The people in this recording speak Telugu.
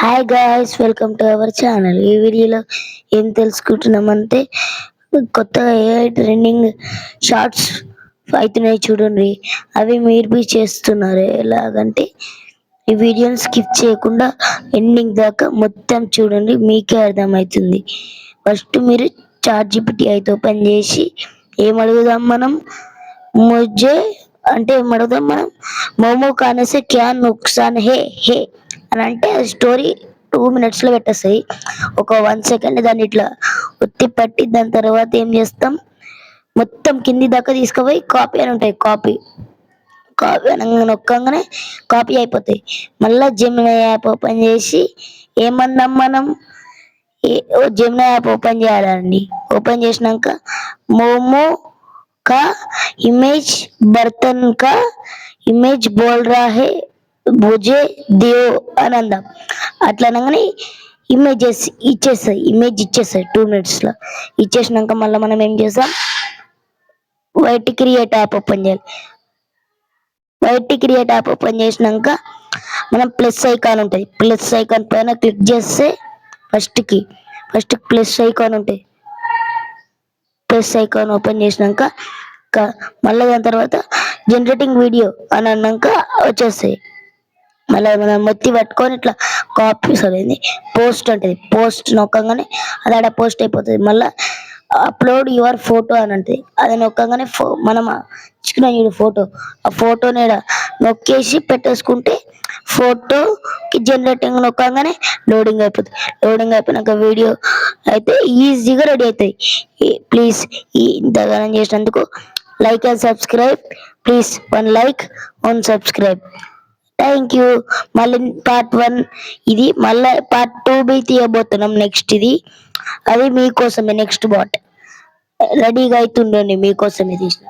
Hi guys, welcome to our channel. ఈ వీడియోలో ఏం తెలుసుకుంటున్నామంటే కొత్తగా ఏఐ ట్రెండింగ్ షార్ట్స్ అవుతున్నాయి చూడండి. అవి మీరు బి చేస్తున్నారు. ఎలాగంటే ఈ వీడియోని స్కిప్ చేయకుండా ఎండింగ్ దాకా మొత్తం చూడండి, మీకే అర్థమవుతుంది. ఫస్ట్ మీరు చాట్ జీపీటీ అయితే ఓపెన్ చేసి ఏం అడుగుదాం మనం, ముజే అంటే ఏం అడుగుదాం మనం, మోమో కానేసే క్యా నుక్సాన్ హే హే అని అంటే స్టోరీ 2 minutes లో పెట్టేస్తాయి. ఒక 1 second దాన్ని ఇట్లా ఒత్తి పట్టి దాని తర్వాత ఏం చేస్తాం, మొత్తం కింది దాకా తీసుకుపోయి కాపీ అని ఉంటాయి, కాపీ కాపీ అనగా నొక్కంగానే కాపీ అయిపోతాయి. మళ్ళీ జెమినీ యాప్ ఓపెన్ చేసి ఏమన్నాం మనం, జెమినీ యాప్ ఓపెన్ చేయాలండి. ఓపెన్ చేసినాక మోమో కా ఇమేజ్ బర్తన్ కా ఇమేజ్ బోల్ రా హే భుజే దేవ్ అని అందాం. అట్లా అనగానే ఇమేజ్ ఇచ్చేస్తాయి 2 minutes లో. ఇచ్చేసినాక మళ్ళీ మనం ఏం చేస్తాం, వైట్ క్రియేట్ యాప్ ఓపెన్ చేయాలి. వైట్ క్రియేట్ యాప్ ఓపెన్ చేసినాక మనం ప్లస్ ఐకాన్ ఉంటుంది, ప్లస్ ఐకాన్ పైన క్లిక్ చేస్తే ఫస్ట్ ప్లస్ ఐకాన్ ఉంటాయి. ప్లస్ ఐకాన్ ఓపెన్ చేసినాక మళ్ళీ దాని తర్వాత జనరేటింగ్ వీడియో అని అన్నాక వచ్చేస్తాయి. మళ్ళీ మనం మొత్తి పట్టుకొని ఇట్లా కాపీ సరైంది పోస్ట్ ఉంటుంది, పోస్ట్ నొక్కగానే అది ఆడ పోస్ట్ అయిపోతుంది. మళ్ళీ అప్లోడ్ యువర్ ఫోటో అని ఉంటుంది, అది నొక్కగానే మనం ఇచ్చుకున్న ఫోటో, ఆ ఫోటోని నొక్కేసి పెట్టేసుకుంటే ఫోటోకి జనరేటింగ్ నొక్కగానే లోడింగ్ అయిపోతుంది. లోడింగ్ అయిపోయినాక వీడియో అయితే ఈజీగా రెడీ అవుతాయి. ప్లీజ్ ఇంతగానం చేసినందుకు like and subscribe. Please 1 like 1 subscribe. Thank you. మళ్ళీ పార్ట్ 1 ఇది, మళ్ళీ పార్ట్ 2 తీయబోతున్నాం. నెక్స్ట్ ఇది, అది మీకోసమే. నెక్స్ట్ బాట్ రెడీగా అవుతుండండి, మీకోసమే తీసిన.